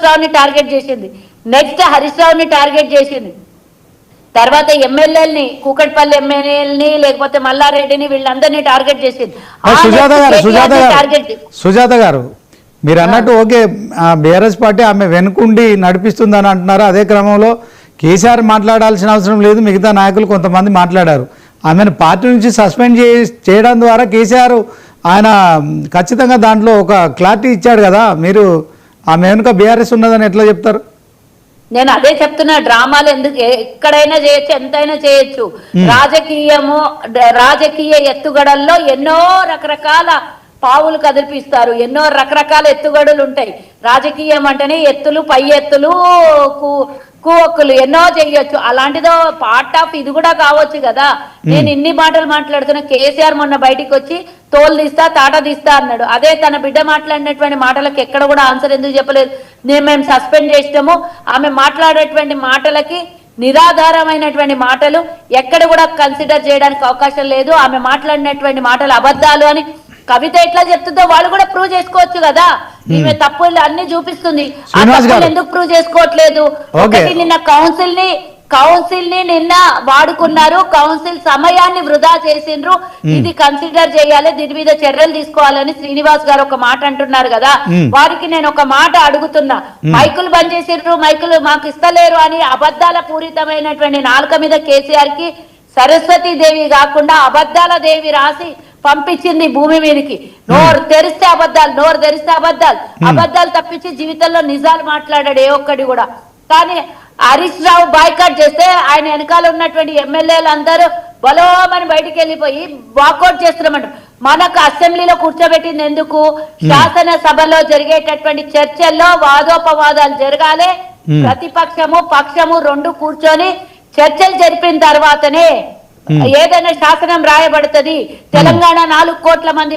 Srinivas రావుని target చేసింది, next Harish రావుని target చేసింది, తర్వాత ఎమ్మెల్యేలని కూకట్పల్లి ఎమ్మెల్యేలని లేకపోతే మల్లారెడ్డిని వీళ్ళందరినీ టార్గెట్ చేసింది. సుజాత గారు మీరు అన్నట్టు ఓకే, బీఆర్ఎస్ పార్టీ ఆమె వెనుకుండి నడిపిస్తుందని అంటున్నారు. అదే క్రమంలో కేసీఆర్ మాట్లాడాల్సిన అవసరం లేదు, మిగతా నాయకులు కొంతమంది మాట్లాడారు. ఆమెను పార్టీ నుంచి సస్పెండ్ చేయడం ద్వారా కేసీఆర్ ఆయన ఖచ్చితంగా దాంట్లో ఒక క్లారిటీ ఇచ్చాడు కదా. మీరు ఆమె వెనుక బీఆర్ఎస్ ఉన్నదని ఎట్లా చెప్తారు? నేను అదే చెప్తున్నా, డ్రామాలు ఎందుకు ఎక్కడైనా చేయొచ్చు, ఎంతైనా చేయొచ్చు. రాజకీయ ఎత్తుగడల్లో ఎన్నో రకరకాల పావులు కదిలిపిస్తారు, ఎన్నో రకరకాల ఎత్తుగడలు ఉంటాయి. రాజకీయం అంటేనే ఎత్తులు, పై ఎత్తులు, కూవక్కులు ఎన్నో చెయ్యొచ్చు. అలాంటిదో పార్ట్ ఆఫ్ ఇది కూడా కావచ్చు కదా. నేను ఇన్ని మాటలు మాట్లాడుతున్నా, కేసీఆర్ మొన్న బయటికి వచ్చి తోలు తీస్తా తాట తీస్తా అన్నాడు. అదే తన బిడ్డ మాట్లాడినటువంటి మాటలకు ఎక్కడ కూడా ఆన్సర్ ఎందుకు చెప్పలేదు? మేము సస్పెండ్ చేసినాము, ఆమె మాట్లాడేటువంటి మాటలకి నిరాధారమైనటువంటి మాటలు ఎక్కడ కూడా కన్సిడర్ చేయడానికి అవకాశం లేదు. ఆమె మాట్లాడినటువంటి మాటలు అబద్ధాలు అని కవిత ఎట్లా చెప్తుందో వాళ్ళు కూడా ప్రూవ్ చేసుకోవచ్చు కదా. ఈమె తప్పులు అన్ని చూపిస్తుంది, ఆ తప్పులు ఎందుకు ప్రూవ్ చేసుకోవట్లేదు? ఒకటి, నిన్న కౌన్సిల్ ని నిన్న వాడుకున్నారు, కౌన్సిల్ సమయాన్ని వృధా చేసిండ్రు, ఇది కన్సిడర్ చేయాలి, దీని మీద చర్యలు తీసుకోవాలని శ్రీనివాస్ గారు ఒక మాట అంటున్నారు కదా. వారికి నేను ఒక మాట అడుగుతున్నా, మైకులు బంద్ చేసిండ్రు, మైకులు మాకు ఇస్తలేరు అని అబద్ధాల పూరితమైనటువంటి నాలుక మీద కేసీఆర్ కి సరస్వతీ దేవి కాకుండా అబద్ధాల దేవి రాసి పంపించింది భూమి మీదకి. నోరు తెరిస్తే అబద్ధాలు తప్పించి జీవితంలో నిజాలు మాట్లాడాడు ఏ ఒక్కడి కూడా. కానీ హరీష్ రావు బాయ్కాట్ చేస్తే ఆయన వెనకాల ఉన్నటువంటి ఎమ్మెల్యేలు అందరూ బలోమని బయటికి వెళ్ళిపోయి వాకౌట్ చేస్తున్నామంట. మనకు అసెంబ్లీలో కూర్చోబెట్టింది ఎందుకు? శాసనసభలో జరిగేటటువంటి చర్చల్లో వాదోపవాదాలు జరగాలి, ప్రతిపక్షము పక్షము రెండు కూర్చొని చర్చలు జరిపిన తర్వాతనే ఏదైనా శాసనం రాయబడుతుంది. తెలంగాణ 4 కోట్ల మంది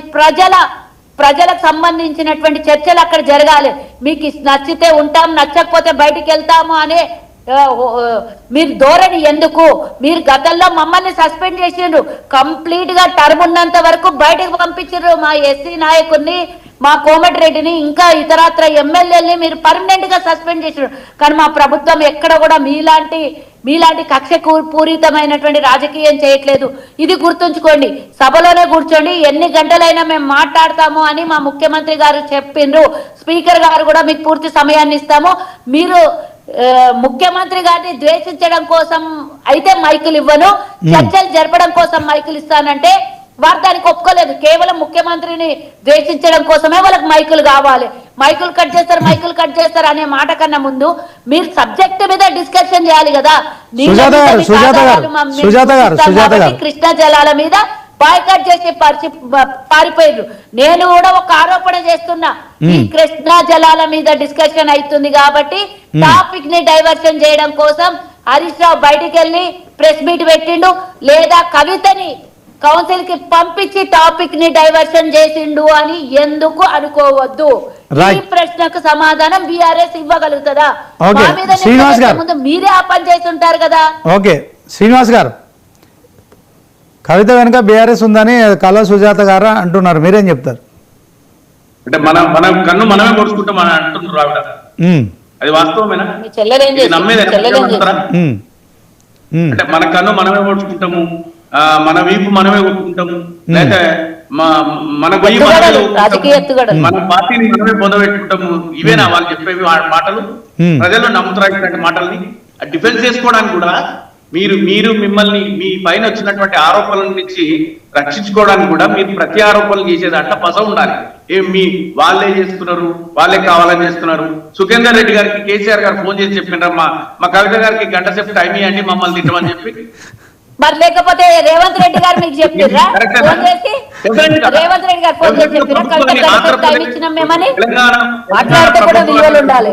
ప్రజలకు సంబంధించినటువంటి చర్చలు అక్కడ జరగాలి. మీకు నచ్చితే ఉంటాం, నచ్చకపోతే బయటికి వెళ్తాము అనే మీరు ధోరణి ఎందుకు? మీరు గతంలో మమ్మల్ని సస్పెండ్ చేసిండ్రు, కంప్లీట్ గా టర్మ్ ఉన్నంత వరకు బయటకు పంపించారు. మా ఎస్సీ నాయకుడిని, మా కోమటిరెడ్డిని, ఇంకా ఇతరత్ర ఎమ్మెల్యేలని మీరు పర్మనెంట్ గా సస్పెండ్ చేసారు. కానీ మా ప్రభుత్వం ఎక్కడ కూడా మీలాంటి కక్ష పూరితమైనటువంటి రాజకీయం చేయట్లేదు. ఇది గుర్తుంచుకోండి. సభలోనే కూర్చోండి, ఎన్ని గంటలైనా మేము మాట్లాడతాము అని మా ముఖ్యమంత్రి గారు చెప్పిండ్రు. స్పీకర్ గారు కూడా మీకు పూర్తి సమయాన్ని ఇస్తాము. మీరు ముఖ్యమంత్రి గారిని ద్వేషించడం కోసం అయితే మైకులు ఇవ్వను, చర్చలు జరపడం కోసం మైకులు ఇస్తానంటే వారు దానికి ఒప్పుకోలేదు. కేవలం ముఖ్యమంత్రిని ద్వేషించడం కోసమే వాళ్ళకి మైకులు కావాలి. మైకులు కట్ చేస్తారు అనే మాట కన్నా ముందు మీరు సబ్జెక్ట్ మీద డిస్కషన్ చేయాలి కదా. కృష్ణా జలాల మీద బాయ్కాట్ చేసి పారిపోయారు. నేను కూడా ఒక ఆరోపణ చేస్తున్నా, ఈ కృష్ణా జలాల మీద డిస్కషన్ అవుతుంది కాబట్టి టాపిక్ ని డైవర్షన్ చేయడం కోసం హరీష్ రావు బయటికి వెళ్ళి ప్రెస్ మీట్ పెట్టిండు, లేదా కవితని కౌన్సిల్ కి పంపించి టాపిక్ ని డైవర్షన్ చేసిండు అని ఎందుకు అనుకోవద్దు. ఈ ప్రశ్నకు సమాధానం బీఆర్ఎస్ ఇవ్వగలుగుతుందా? ముందు మీరే ఆ పని చేసి ఉంటారు కదా. ఓకే శ్రీనివాస్ గారు, కవిత వెనుక బీఆర్ఎస్ ఉందని కళా సుజాత గారు అంటున్నారు, మీరేం చెప్తారు? అంటే మన కన్ను మనమే పొడుచుకుంటాం అని అంటున్నారు ఆవిడ, అది వాస్తవమేనా? అంటే మన కన్ను మనమే పొడుచుకుంటాము, మన వీపు మనమే కొట్టుకుంటాము, లేక మన గొయ్యి మన పార్టీని మనమే పొందబెట్టుకుంటాము, ఇవేనా వాళ్ళు చెప్పేవి మాటలు? ప్రజలు నమ్ముతారు మాటల్ని. డిఫెన్స్ చేసుకోవడానికి కూడా మీరు మిమ్మల్ని మీ పైన వచ్చినటువంటి ఆరోపణల నుంచి రక్షించుకోవడానికి కూడా మీరు ప్రతి ఆరోపణలు చేసేదంట పస ఉండాలి. వాళ్ళే చేస్తున్నారు, వాళ్ళే కావాలని చేస్తున్నారు. సుఖేందర్ రెడ్డి గారికి కేసీఆర్ గారు ఫోన్ చేసి చెప్పిండ్రమ్మా, మా కవిత గారికి గంట సేపు టైం ఇవ్వండి మమ్మల్ని తిట్టమని చెప్పి. మరి లేకపోతే రేవంత్ రెడ్డి గారు మీకు చెప్పిర్రా? ఫోన్ చేసి రేవంత్ రెడ్డి గారు ఫోన్ చేసి చెప్పిర్రా కవిత గారికి టైం ఇచ్చినాం మేమని? మాట్లాడితే కూడా విలువలు ఉండాలి.